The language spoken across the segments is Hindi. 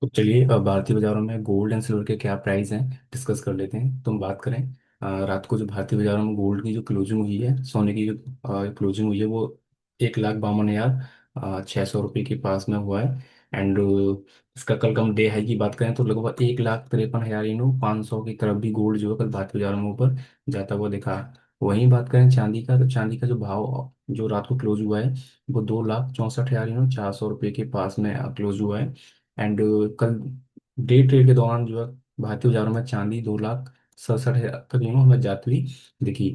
तो चलिए भारतीय बाजारों में गोल्ड एंड सिल्वर के क्या प्राइस हैं डिस्कस कर लेते हैं। तो हम बात करें रात को जो भारतीय बाजारों में गोल्ड की जो क्लोजिंग हुई है, सोने की जो क्लोजिंग हुई है, वो 1,52,600 रुपये के पास में हुआ है। एंड इसका कल का हम डे हाई की बात करें तो लगभग 1,53,000 500 की तरफ भी गोल्ड जो है कल भारतीय बाजारों में ऊपर जाता हुआ दिखा। वहीं बात करें चांदी का, तो चांदी का जो भाव जो रात को क्लोज हुआ है वो 2,64,000 400 रुपये के पास में क्लोज हुआ है। एंड कल डे ट्रेड के दौरान जो है भारतीय बाजारों में चांदी 2,67,000 तक हमें जाती हुई दिखी।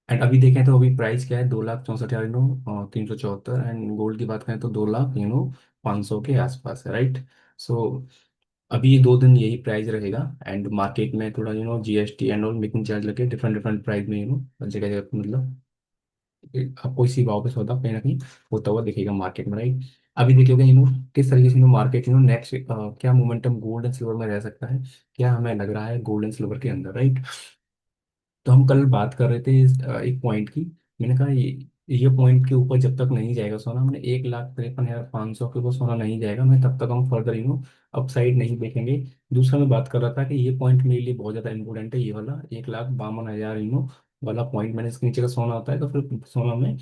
एंड अभी देखें तो अभी प्राइस क्या है, 2,64,000 374। एंड गोल्ड की बात करें तो 2,00,000 500 के आसपास है, राइट। सो अभी ये 2 दिन यही प्राइस रहेगा। एंड मार्केट में थोड़ा जीएसटी एंड और मेकिंग चार्ज लगे डिफरेंट डिफरेंट प्राइस में जगह जगह पे, मतलब आपको इसी भाव पे सौदा कहीं ना कहीं होता हुआ दिखेगा मार्केट में, राइट। अभी देखिएगा किस तरीके से मार्केट नेक्स्ट क्या मोमेंटम गोल्ड एंड सिल्वर में रह सकता है, क्या हमें लग रहा है गोल्ड एंड सिल्वर के अंदर, राइट। तो हम कल बात कर रहे थे एक पॉइंट की। मैंने कहा ये पॉइंट के ऊपर जब तक नहीं जाएगा सोना, मैंने 1,53,500 के ऊपर सोना नहीं जाएगा, मैं तब तक हम फर्दर अपसाइड नहीं देखेंगे। दूसरा मैं बात कर रहा था कि ये पॉइंट मेरे लिए बहुत ज़्यादा इंपॉर्टेंट है, ये वाला 1,52,000 वाला पॉइंट। मैंने इसके नीचे का सोना होता है तो फिर सोना में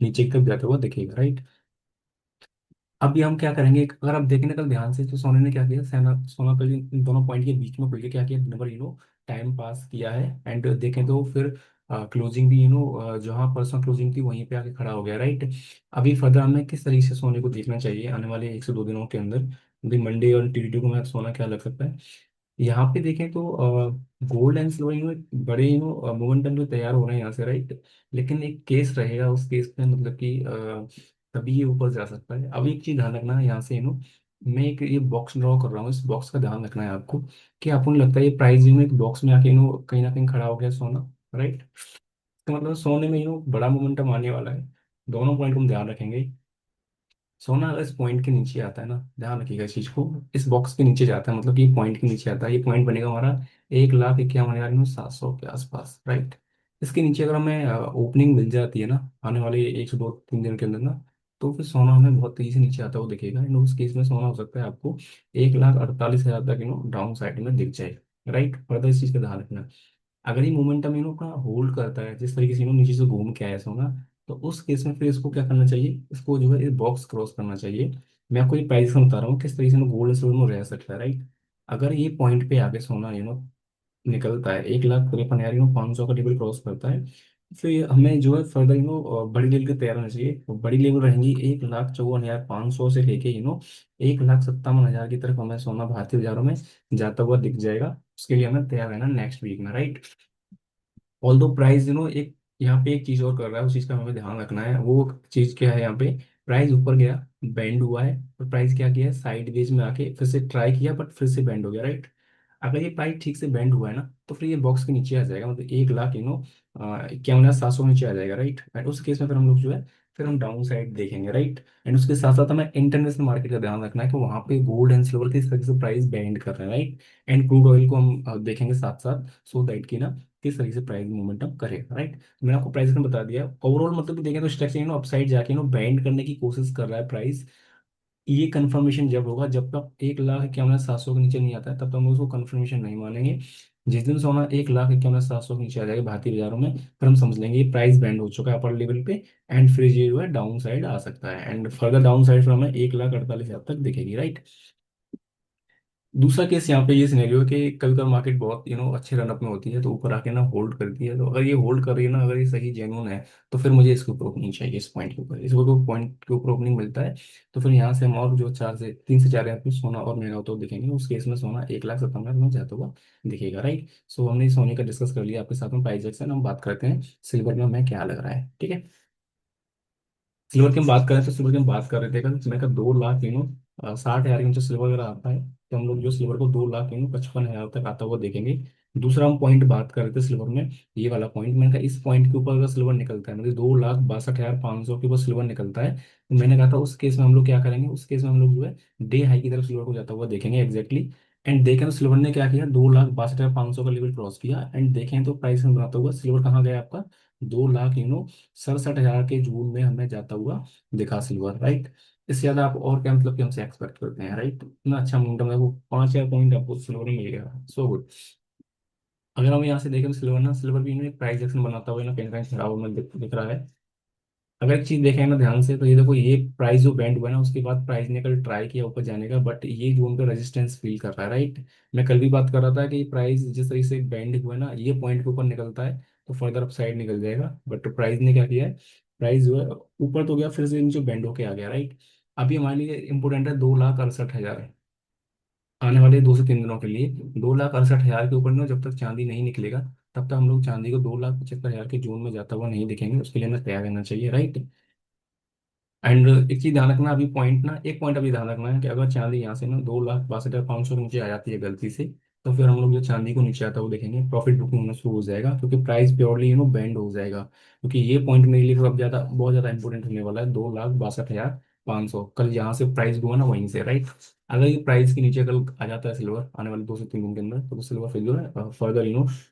नीचे की तरफ जाते हुआ दिखेगा, राइट। अभी हम क्या करेंगे, अगर आप देखें ना कल ध्यान से, तो सोने ने क्या किया, सोना सोना कल इन दोनों पॉइंट के बीच में खुल के क्या किया, दिन भर टाइम पास किया है। एंड देखें तो फिर क्लोजिंग भी जहां परसों क्लोजिंग थी वहीं पे आके खड़ा हो गया, राइट। अभी फर्दर हमें किस तरीके से सोने को देखना चाहिए आने वाले 1 से 2 दिनों के अंदर, अभी मंडे और ट्यूसडे को मैं सोना क्या लग सकता है। यहाँ पे देखें तो गोल्ड एंड सिल्वर बड़े मोमेंटम जो तैयार हो रहे हैं यहाँ से, राइट। लेकिन एक केस रहेगा, उस केस में मतलब कि तभी ये ऊपर जा सकता है। अब एक चीज ध्यान रखना है यहाँ से मैं एक ये बॉक्स ड्रॉ कर रहा हूँ, इस बॉक्स का ध्यान रखना है आपको कि आपको नहीं लगता है ये प्राइस एक बॉक्स में आके कहीं ना कहीं खड़ा हो गया सोना, राइट। तो मतलब सोने में बड़ा मोमेंटम आने वाला है। दोनों पॉइंट को हम ध्यान रखेंगे। सोना अगर इस पॉइंट के नीचे आता है ना, ध्यान रखिएगा इस चीज को, इस बॉक्स के नीचे जाता है, मतलब कि ये पॉइंट के नीचे आता है, ये पॉइंट बनेगा हमारा 1,51,700 के आसपास, राइट। इसके नीचे अगर हमें ओपनिंग मिल जाती है ना आने वाले 1 से 2 3 दिन के अंदर ना, तो फिर सोना हमें बहुत तेजी से नीचे आता हुआ दिखेगा। उस केस में सोना हो सकता है आपको 1,48,000 तक डाउन साइड में दिख जाए, राइट। फर्दर इस चीज का ध्यान रखना। अगर ये मोमेंटम का होल्ड करता है जिस तरीके से नीचे से घूम के आया सोना, तो उस केस में फिर इसको क्या करना चाहिए, इसको जो है बॉक्स क्रॉस करना चाहिए। मैं आपको ये प्राइस बता रहा हूँ किस तरीके से गोल्ड सिल्वर में रह सकता है, राइट। अगर ये पॉइंट पे आके सोना निकलता है 1,53,000 500 का लेवल क्रॉस करता है, फिर हमें जो है फर्दर बड़ी लेवल की तैयार होना चाहिए। तो बड़ी लेवल रहेंगी 1,54,500 से लेके 1,57,000 की तरफ हमें सोना भारतीय बाजारों में जाता हुआ दिख जाएगा। उसके लिए हमें तैयार रहना नेक्स्ट वीक में, राइट। ऑल दो प्राइस एक यहाँ पे एक चीज और कर रहा है, उस चीज का हमें ध्यान रखना है। वो चीज क्या है, यहाँ पे प्राइस ऊपर गया, बेंड हुआ है, और प्राइस क्या किया है, साइड वेज में आके फिर से ट्राई किया बट फिर से बेंड हो गया, राइट। अगर ये प्राइस ठीक से बेंड हुआ है ना, तो फिर ये बॉक्स के नीचे आ जाएगा, मतलब 1,00,000 51,700 नीचे आ जाएगा, राइट। एंड उस केस में फिर हम लोग जो है फिर हम डाउन साइड देखेंगे, राइट। एंड उसके साथ साथ हमें इंटरनेशनल मार्केट का ध्यान रखना है कि वहाँ पे गोल्ड एंड सिल्वर किस तरीके से प्राइस बेंड कर रहे हैं, राइट। एंड क्रूड ऑयल को हम देखेंगे साथ साथ, सो दैट की ना किस तरीके से प्राइस मोमेंटम करेगा, राइट। मैंने आपको प्राइस में बता दिया। ओवरऑल मतलब कि देखें तो स्ट्रक्चर अपसाइड जाके बैंड करने की कोशिश कर रहा है प्राइस। ये कंफर्मेशन जब होगा, जब तक 1,51,700 के नीचे नहीं आता है तब तक हम उसको कंफर्मेशन नहीं मानेंगे। जिस दिन सोना 1,51,700 के नीचे आ जाएगा भारतीय बाजारों में, फिर हम समझ लेंगे ये प्राइस बैंड हो चुका है अपर लेवल पे। एंड फिर ये जो है डाउन साइड आ सकता है, एंड फर्दर डाउन साइड फिर हमें 1,48,000 तक दिखेगी, राइट। दूसरा केस यहाँ पे ये सिनेरियो है कि कभी कभी मार्केट बहुत अच्छे रनअप में होती है तो ऊपर आके होल्ड करती है। तो अगर ये होल्ड कर रही है ना, अगर ये सही जेन्युइन है, तो फिर मुझे इसके ऊपर ओपनिंग चाहिए, इस पॉइंट के ऊपर, इसको तो पॉइंट के ऊपर ओपनिंग मिलता है। तो फिर यहाँ से हम और जो 3 से 4 हज़ार पे सोना और महंगा होता हुआ दिखेंगे, उस केस में सोना 1,57,000 में जाता हुआ दिखेगा, राइट। सो हमने सोने का डिस्कस कर लिया आपके साथ में प्राइस एक्शन। हम बात करते हैं सिल्वर में हमें क्या लग रहा है, ठीक है। सिल्वर की हम बात करें तो सिल्वर की हम बात कर रहे थे कल, मैं का 2,00,000 60,000 के नीचे सिल्वर अगर आता है तो हम लोग जो सिल्वर को 2,00,000 55,000 तक आता हुआ देखेंगे। दूसरा हम पॉइंट बात कर रहे थे सिल्वर में, ये वाला पॉइंट, मैंने कहा इस पॉइंट के ऊपर अगर सिल्वर निकलता है, मतलब 2,62,500 के ऊपर सिल्वर निकलता है, तो मैंने कहा था उस केस में हम लोग क्या करेंगे, उस केस में हम लोग जो है डे हाई की तरफ सिल्वर को जाता हुआ देखेंगे एग्जैक्टली। एंड देखें तो सिल्वर ने क्या किया, 2,62,500 का लेवल क्रॉस किया। एंड देखें तो प्राइस में बनाता हुआ सिल्वर कहाँ गया आपका, 2,00,000 67,000 के जून में हमें जाता हुआ दिखा सिल्वर, राइट। इससे ज्यादा आप और क्या मतलब कि हमसे एक्सपेक्ट करते हैं, राइट? इतना अच्छा मोमेंटम है, वो 5,000 पॉइंट आपको सिल्वर में मिल गया, सो गुड। अगर हम यहाँ से देखें तो सिल्वर ना, सिल्वर भी एक प्राइस एक्शन बनाता हुआ ना कहीं ना कहीं खड़ा हुआ दिख रहा है। अगर एक चीज देखें ना ध्यान से, तो ये देखो, ये प्राइस जो बैंड हुआ है ना, उसके बाद प्राइस ने कल ट्राई किया ऊपर जाने का, बट ये जोन पे रेजिस्टेंस फील कर रहा है, राइट? मैं कल भी बात कर रहा था कि प्राइस जिस तरीके से बैंड हुआ है ना, ये पॉइंट के ऊपर निकलता है तो फर्दर अप साइड निकल जाएगा, बट प्राइस ने क्या किया है, प्राइस जो है ऊपर तो गया, फिर से नीचे बैंड होके आ गया, राइट? अभी हमारे लिए इंपोर्टेंट है 2,68,000, आने वाले 2 से 3 दिनों के लिए 2,68,000 के ऊपर ना जब तक चांदी नहीं निकलेगा, तब तक हम लोग चांदी को 2,75,000 के जोन में जाता हुआ नहीं दिखेंगे, उसके लिए हमें तैयार रहना चाहिए, राइट? एंड एक चीज ध्यान रखना, अभी पॉइंट ना, एक पॉइंट अभी ध्यान रखना है कि अगर चांदी यहाँ से ना 2,62,500 के नीचे आ जाती है गलती से, तो फिर हम लोग जो चांदी को नीचे आता हुआ देखेंगे, प्रॉफिट बुकिंग होना शुरू हो जाएगा, क्योंकि प्राइस प्योरली बैंड हो जाएगा। क्योंकि ये पॉइंट मेरे लिए सब ज्यादा बहुत ज्यादा इंपॉर्टेंट होने वाला है, 2,62,500 कल यहाँ से प्राइस हुआ ना वहीं से, राइट? अगर ये प्राइस के नीचे कल आ जाता है सिल्वर आने वाले 2 से 3 दिन के अंदर, तो सिल्वर फिर जो है फर्दर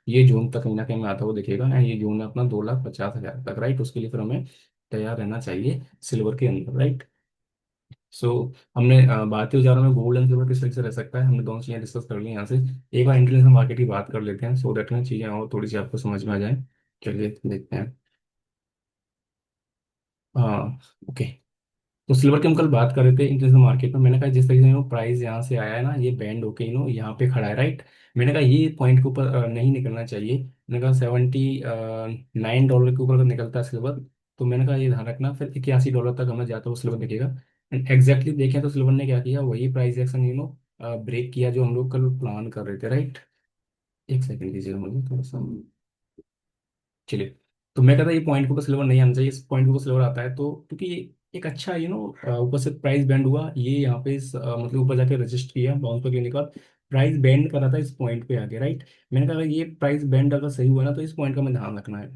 ये जोन तक कहीं ना कहीं में आता हुआ दिखेगा, एंड ये जोन है अपना 2,50,000 तक, राइट? उसके लिए फिर हमें तैयार रहना चाहिए सिल्वर के अंदर, राइट? सो हमने भारतीय बाजारों में गोल्ड एंड सिल्वर किस तरीके से रह सकता है, हमने दोनों चीजें डिस्कस कर ली यहाँ से। एक बार इंटरनेशनल मार्केट की बात कर लेते हैं, सो दैट ना चीजें और थोड़ी सी आपको समझ में आ जाए। चलिए देखते हैं। हाँ, ओके। तो सिल्वर की हम कल बात कर रहे थे इंटरनेशनल मार्केट में, मैंने कहा जिस तरीके से प्राइस यहाँ से आया है ना, ये बैंड होके यहाँ पे खड़ा है, राइट? मैंने कहा ये पॉइंट के ऊपर नहीं निकलना चाहिए। मैंने कहा $79 के ऊपर अगर निकलता है सिल्वर, तो मैंने कहा ये ध्यान रखना, फिर $81 तक हमें जाता हुआ सिल्वर दिखेगा। एंड एग्जैक्टली देखें तो सिल्वर ने क्या किया, वही प्राइस एक्शन ब्रेक किया जो हम लोग कल प्लान कर रहे थे, राइट? एक सेकंड दीजिएगा मुझे थोड़ा सा। चलिए, तो मैं कहता ये पॉइंट के ऊपर सिल्वर नहीं आना चाहिए, इस पॉइंट के ऊपर सिल्वर आता है तो, क्योंकि एक अच्छा ऊपर से प्राइस बैंड हुआ, ये यहाँ पे मतलब ऊपर जाके रजिस्ट किया बाउंस पर लेने के बाद प्राइस बैंड कर रहा था, इस पॉइंट पे आके, राइट? मैंने कहा अगर ये प्राइस बैंड अगर सही हुआ ना, तो इस पॉइंट का हमें ध्यान रखना है।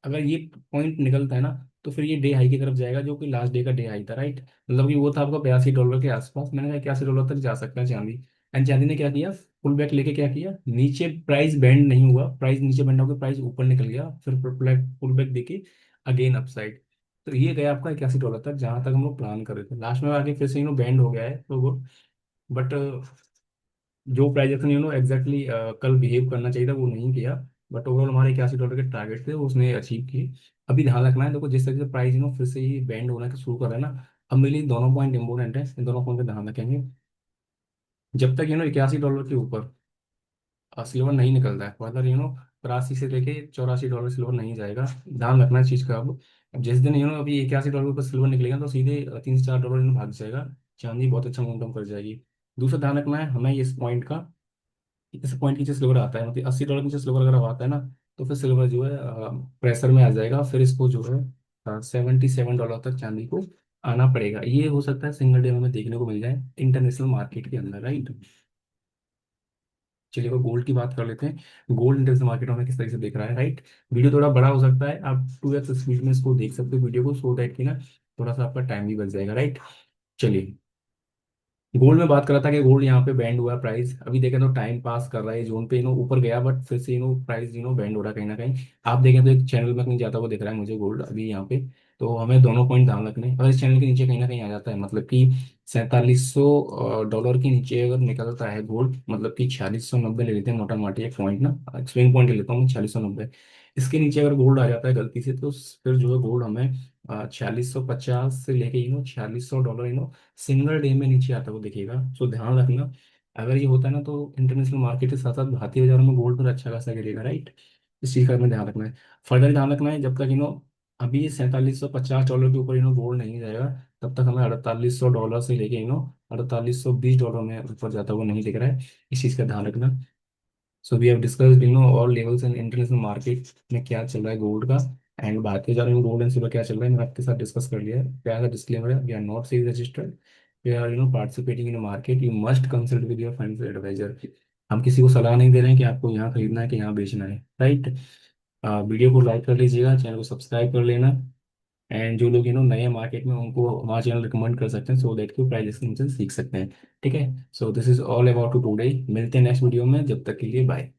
अगर ये पॉइंट निकलता है ना, तो फिर ये डे हाई की तरफ जाएगा, जो कि लास्ट डे का डे हाई था, राइट? मतलब कि वो था आपका $82 के आसपास, मैंने कहा $81 तक जा सकता है चांदी। एंड चांदी ने क्या किया, पुल बैक लेके क्या किया, नीचे प्राइस बैंड नहीं हुआ, प्राइस नीचे बैंड होकर प्राइस ऊपर निकल गया, फिर पुल बैक देके अगेन अपसाइड। तो ये गया आपका $81 तक, जहां तक हम लोग प्लान कर रहे थे, लास्ट में आके फिर से बैंड हो गया है तो वो, बट जो प्राइस एक्शन एग्जैक्टली कल बिहेव करना चाहिए था वो नहीं किया, बट ओवरऑल हमारे $81 के टारगेट थे वो उसने अचीव किए। अभी ध्यान रखना है, देखो जिस तरह से प्राइस फिर से ही बैंड होना शुरू कर रहा है ना, अब मेरे लिए दोनों पॉइंट इंपॉर्टेंट है, इन दोनों पॉइंट पे ध्यान रखेंगे। जब तक $81 के ऊपर सिल्वर नहीं निकलता है, मतलब 83 से लेके $84 सिल्वर नहीं जाएगा, ध्यान रखना इस चीज का। अब जिस दिन अभी $81 पर सिल्वर निकलेगा, तो सीधे $3 से $4 भाग जाएगा, चांदी बहुत अच्छा मोमेंटम कर जाएगी। दूसरा ध्यान रखना है हमें इस पॉइंट का, इस पॉइंट के नीचे सिल्वर आता है, मतलब $80 के नीचे सिल्वर अगर आता है ना, तो फिर सिल्वर जो है प्रेशर में आ जाएगा, फिर इसको जो है $77 तक चांदी को आना पड़ेगा। ये हो सकता है सिंगल डे में हमें देखने को मिल जाए इंटरनेशनल मार्केट के अंदर, राइट? चलिए वो गोल्ड की बात कर लेते हैं, गोल्ड इंटरनेशनल मार्केट में किस तरीके से देख रहा है, राइट? वीडियो थोड़ा बड़ा हो सकता है, आप 2x स्पीड में इसको देख सकते हो वीडियो को, सो दैट कि ना थोड़ा सा आपका टाइम भी बच जाएगा, राइट? चलिए, गोल्ड में बात कर रहा था कि गोल्ड यहाँ पे बैंड हुआ प्राइस, अभी देखें तो टाइम पास कर रहा है जोन पे, ऊपर गया, बट फिर से प्राइस बैंड हो रहा है कहीं ना कहीं। आप देखें तो एक चैनल में कहीं जाता हुआ दिख रहा है मुझे गोल्ड अभी यहाँ पे। तो हमें दोनों पॉइंट ध्यान रखने हैं। अगर इस चैनल के नीचे कहीं ना कहीं आ जाता है, मतलब कि $4700 के नीचे अगर निकलता है गोल्ड, मतलब कि 4690 ले लेते हैं मोटा मोटी एक पॉइंट ना, स्विंग पॉइंट ले लेता हूँ 4690, इसके नीचे अगर गोल्ड आ जाता है गलती से, तो फिर जो है गोल्ड हमें 4650 से लेके $4600 सिंगल डे में नीचे आता हुआ दिखेगा। सो ध्यान रखना, अगर ये होता है ना, तो इंटरनेशनल मार्केट के साथ साथ भारतीय बाजारों में गोल्ड पर अच्छा खासा गिरेगा, राइट? इस चीज़ का हमें ध्यान रखना है। फर्दर ध्यान रखना है, जब तक अभी $4750 के ऊपर गोल्ड नहीं जाएगा, तब तक हमें $4800 से लेके $4820 में ऊपर जाता हुआ नहीं दिख रहा है, इस चीज़ का ध्यान रखना। So we have discussed all levels in international market में क्या चल रहा है गोल्ड का, एंड भारतीय बाजार में गोल्ड एंड सिल्वर क्या चल रहा है मैंने आपके साथ डिस्कस कर लिया है। प्यारा डिस्क्लेमर है, we are not sell registered, we are participating in market, you must consult with your financial advisor. हम किसी को सलाह नहीं दे रहे हैं कि आपको यहाँ खरीदना है कि यहाँ बेचना है, राइट? वीडियो को लाइक कर लीजिएगा, चैनल को सब्सक्राइब कर लेना, एंड जो लोग नए मार्केट में, उनको हमारा चैनल रिकमेंड कर सकते हैं, सो दैट कि प्राइस से सीख सकते हैं। ठीक है, so this is all about to today, मिलते हैं नेक्स्ट वीडियो में, जब तक के लिए बाय।